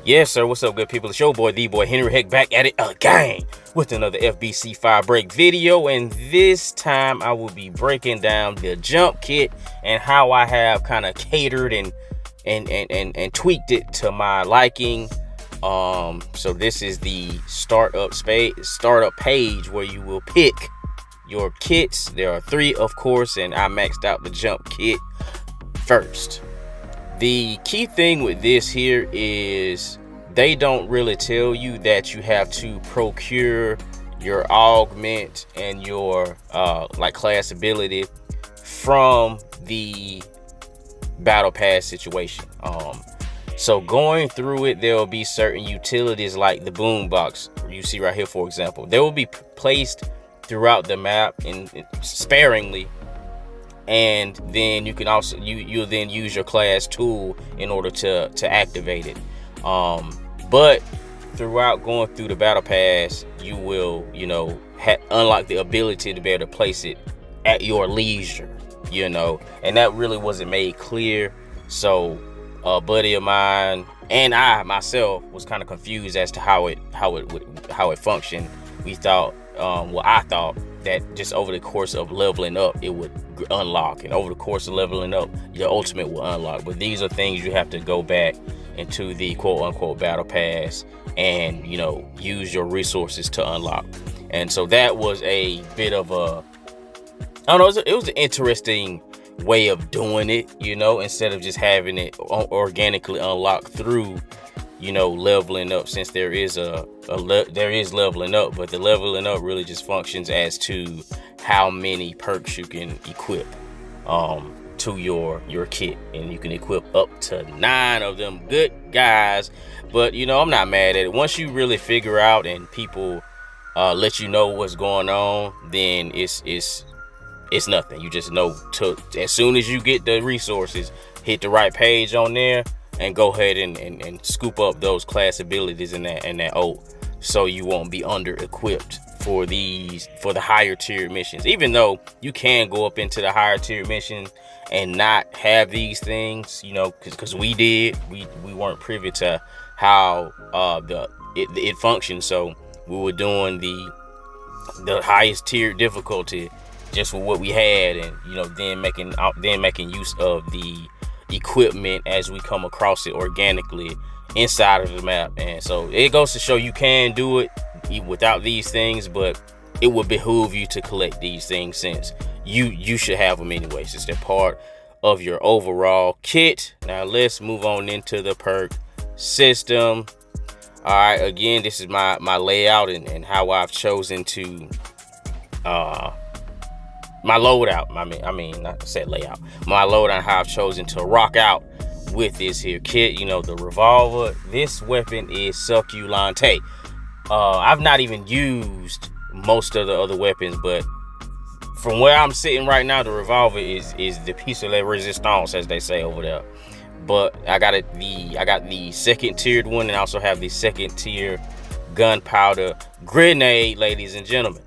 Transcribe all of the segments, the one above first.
Yes, sir. What's up, good people? It's your boy, the boy Henry Heck, back at it again with another FBC FIREBREAK video. And this time I will be breaking down the jump kit and how I have kind of catered and tweaked it to my liking. So this is the startup page where you will pick your kits. There are 3, of course, and I maxed out the jump kit first. The key thing with this here is they don't really tell you that you have to procure your augment and your like class ability from the battle pass situation. So going through it, there will be certain utilities like the boombox you see right here, for example. They will be placed throughout the map and sparingly, and then you can also you'll then use your class tool in order to activate it. But throughout going through the battle pass, you will unlock the ability to be able to place it at your leisure, and that really wasn't made clear. So a buddy of mine and I myself was kind of confused as to how it functioned. We thought I thought that just over the course of leveling up it would unlock, and over the course of leveling up your ultimate will unlock. But these are things you have to go back into the quote-unquote battle pass and use your resources to unlock. And so that was a bit of a, I don't know, it was an interesting way of doing it, instead of just having it organically unlocked through leveling up, since there is leveling up, but the leveling up really just functions as to how many perks you can equip to your kit, and you can equip up to 9 of them good guys. But I'm not mad at it. Once you really figure out and people let you know what's going on, then it's nothing. You just know as soon as you get the resources, hit the right page on there and go ahead and scoop up those class abilities in that ult, so you won't be under equipped for the higher tier missions. Even though you can go up into the higher tier missions and not have these things, because we weren't privy to how it functioned. So we were doing the highest tier difficulty just for what we had, and then making use of the equipment as we come across it organically inside of the map. And so it goes to show you can do it without these things, but it would behoove you to collect these things, since you should have them anyway, since they're part of your overall kit. Now let's move on into the perk system. All right, again, this is my layout and how I've chosen to my loadout. I mean, not to say layout. My loadout, how I've chosen to rock out with this here kit. The revolver. This weapon is succulente. I've not even used most of the other weapons, but from where I'm sitting right now, the revolver is the piece of la resistance, as they say over there. But I got the second tiered one, and I also have the second tier gunpowder grenade, ladies and gentlemen.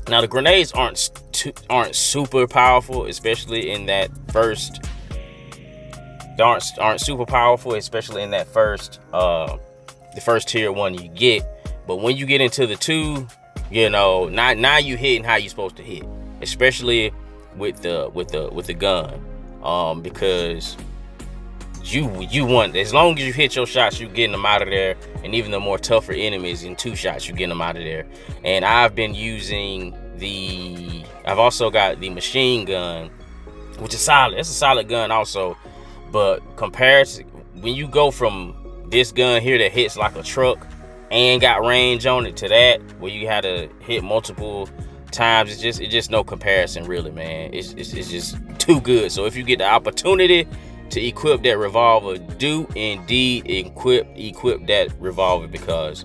Now the grenades aren't super powerful, especially in that first. They aren't super powerful, especially in that the first tier one you get. But when you get into the 2, now you hitting how you supposed to hit, especially with the gun, because you want, as long as you hit your shots, you getting them out of there. And even the more tougher enemies, in 2 shots you getting them out of there. And I've been using I've also got the machine gun, which is solid. It's a solid gun also, but compared to when you go from this gun here that hits like a truck and got range on it, to that where you had to hit multiple times, it's just no comparison, really, man. It's just too good. So if you get the opportunity to equip that revolver, do indeed equip that revolver, because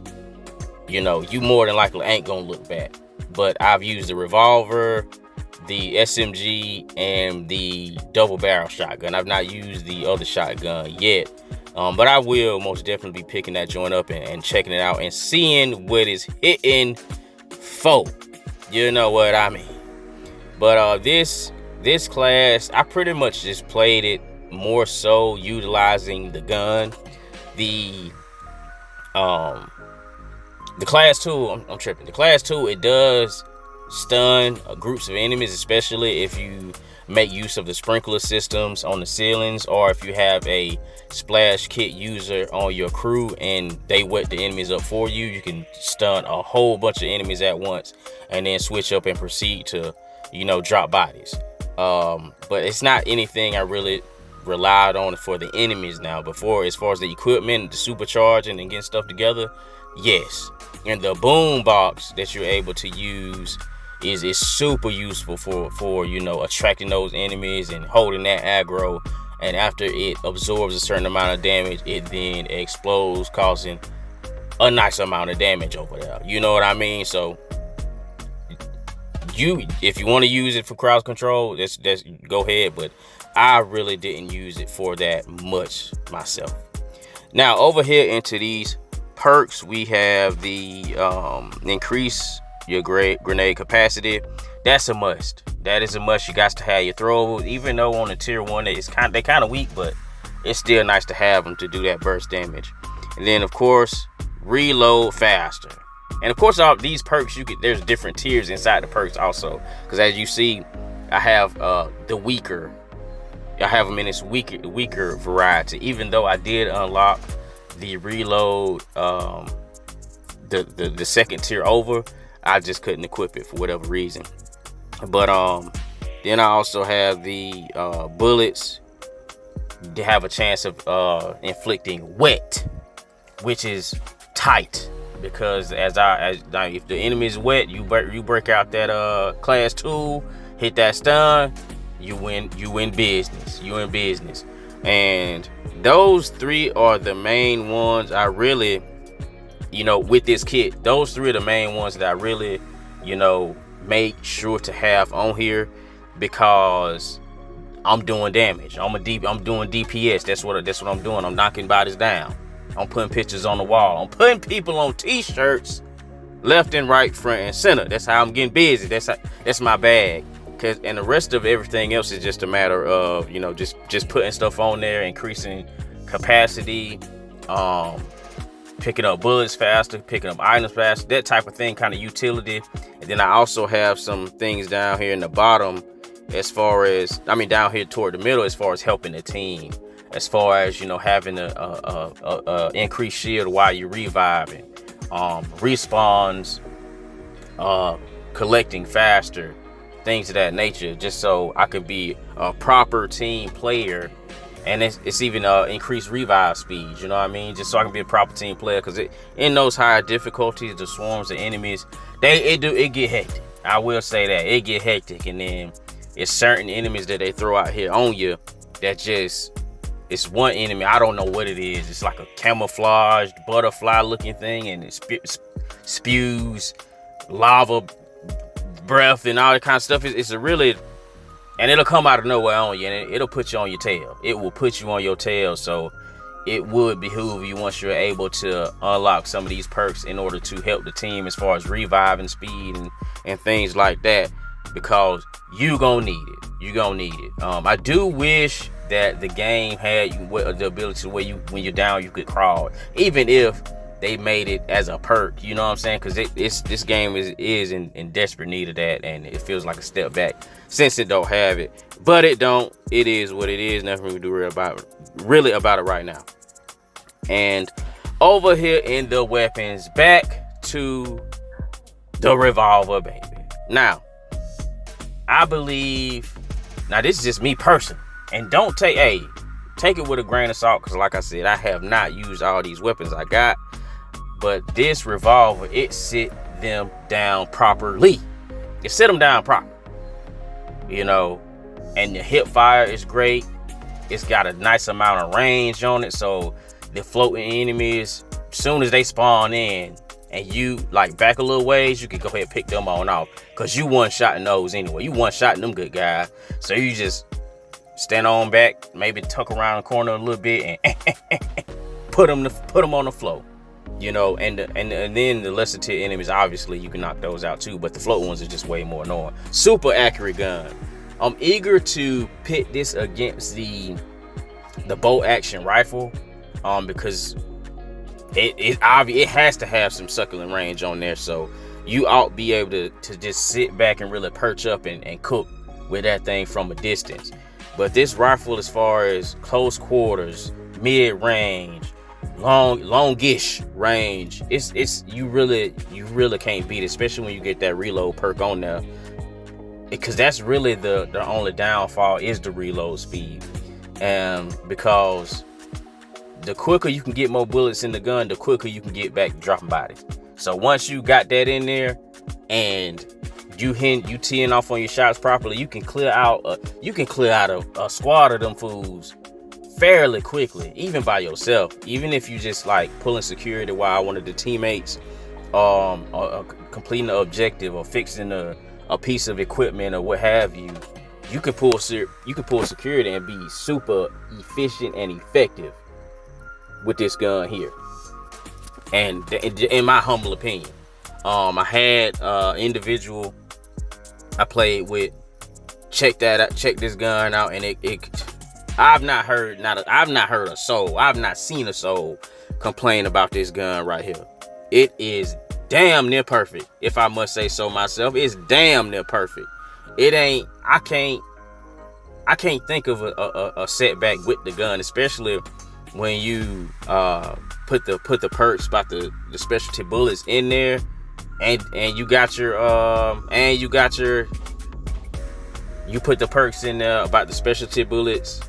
you more than likely ain't gonna look back. But I've used the revolver, the SMG, and the double barrel shotgun. I've not used the other shotgun yet, but I will most definitely be picking that joint up and checking it out and seeing what it's hitting for. You know what I mean? But this class, I pretty much just played it more so utilizing the gun. The The class 2, I'm tripping. The class 2, it does stun groups of enemies, especially if you make use of the sprinkler systems on the ceilings, or if you have a splash kit user on your crew and they wet the enemies up for you. You can stun a whole bunch of enemies at once and then switch up and proceed to, drop bodies. But it's not anything I really relied on for the enemies now. Before, as far as the equipment, the supercharging and getting stuff together, yes. And the boom box that you're able to use is super useful for attracting those enemies and holding that aggro. And after it absorbs a certain amount of damage, it then explodes, causing a nice amount of damage over there. You know what I mean? So if you want to use it for crowd control, that's go ahead. But I really didn't use it for that much myself. Now over here into these perks, we have the increase your grenade capacity. That's a must. That is a must. You got to have your throwables, even though on the tier 1 they kind of weak, but it's still nice to have them to do that burst damage. And then of course, reload faster. And of course, all these perks, there's different tiers inside the perks also, because as you see, I have the weaker. I have them in this weaker variety. Even though I did unlock the reload, the second tier over, I just couldn't equip it for whatever reason. But then I also have the bullets. They have a chance of inflicting wet, which is tight, because if the enemy is wet, you break out that class 2, hit that stun, you win business. You in business. And those 3 are the main ones I really, with this kit, those 3 are the main ones that I really, make sure to have on here, because I'm doing damage. I'm doing DPS. That's what I'm doing. I'm knocking bodies down. I'm putting pictures on the wall. I'm putting people on t-shirts left and right, front and center. That's how I'm getting busy. That's my bag. And the rest of everything else is just a matter of, just putting stuff on there, increasing capacity, picking up bullets faster, picking up items faster, that type of thing, kind of utility. And then I also have some things down here in the bottom, as far as, down here toward the middle, as far as helping the team, as far as, having a increased shield while you're reviving, respawns, collecting faster, things of that nature, just so I could be a proper team player. And it's even increased revive speed, just so I can be a proper team player. Because in those higher difficulties, the swarms of enemies, it get hectic. I will say that it get hectic. And then it's certain enemies that they throw out here on you that just, it's one enemy, I don't know what it is. It's like a camouflaged butterfly looking thing, and it spews lava breath and all that kind of stuff. It's a really, and it'll come out of nowhere on you, and it'll put you on your tail. It will put you on your tail. So it would behoove you, once you're able to unlock some of these perks, in order to help the team as far as reviving speed and things like that, because you gonna need it. I do wish that the game had the ability to where when you're down, you could crawl, even if they made it as a perk, you know what I'm saying? Because this game is in desperate need of that, and it feels like a step back since it don't have it. But it don't. It is what it is. Nothing we can do really about it right now. And over here in the weapons, back to the revolver, baby. Now, I believe, this is just me personally, and don't take it with a grain of salt, because like I said, I have not used all these weapons I got. But this revolver, it sit them down properly. It sit them down properly. And the hip fire is great. It's got a nice amount of range on it. So the floating enemies, as soon as they spawn in and you back a little ways, you can go ahead and pick them on off. Because you one-shotting those anyway. You one-shotting them good guys. So you just stand on back, maybe tuck around the corner a little bit and put them on the floor. And then the lesser tier enemies, obviously you can knock those out too, but the float ones are just way more annoying. Super accurate gun. I'm eager to pit this against the bolt action rifle, because it has to have some suckling range on there, so you ought be able to just sit back and really perch up and cook with that thing from a distance. But this rifle, as far as close quarters, mid range, longish range, it's you really can't beat it, especially when you get that reload perk on there, because that's really the only downfall is the reload speed. Because the quicker you can get more bullets in the gun, the quicker you can get back dropping bodies. So once you got that in there and you teeing off on your shots properly, you can clear out a squad of them fools fairly quickly, even by yourself. Even if you just like pulling security while one of the teammates completing the objective or fixing a piece of equipment or what have you, you can pull security and be super efficient and effective with this gun here. And in my humble opinion, I had individual I played with check this gun out, and I've not seen a soul complain about this gun right here. It is damn near perfect, if I must say so myself. It's damn near perfect. I can't think of a setback with the gun, especially when you put the perks about the specialty bullets in there, and you put the perks in there about the specialty bullets,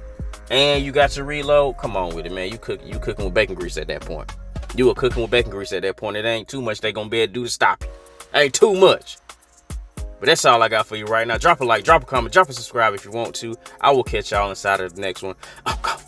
and you got your reload. Come on with it, man. You cooking with bacon grease at that point. You are cooking with bacon grease at that point. It ain't too much they gonna be able to do to stop it. Ain't too much. But that's all I got for you right now. Drop a like, drop a comment, drop a subscribe if you want to. I will catch y'all inside of the next one. I'm gone.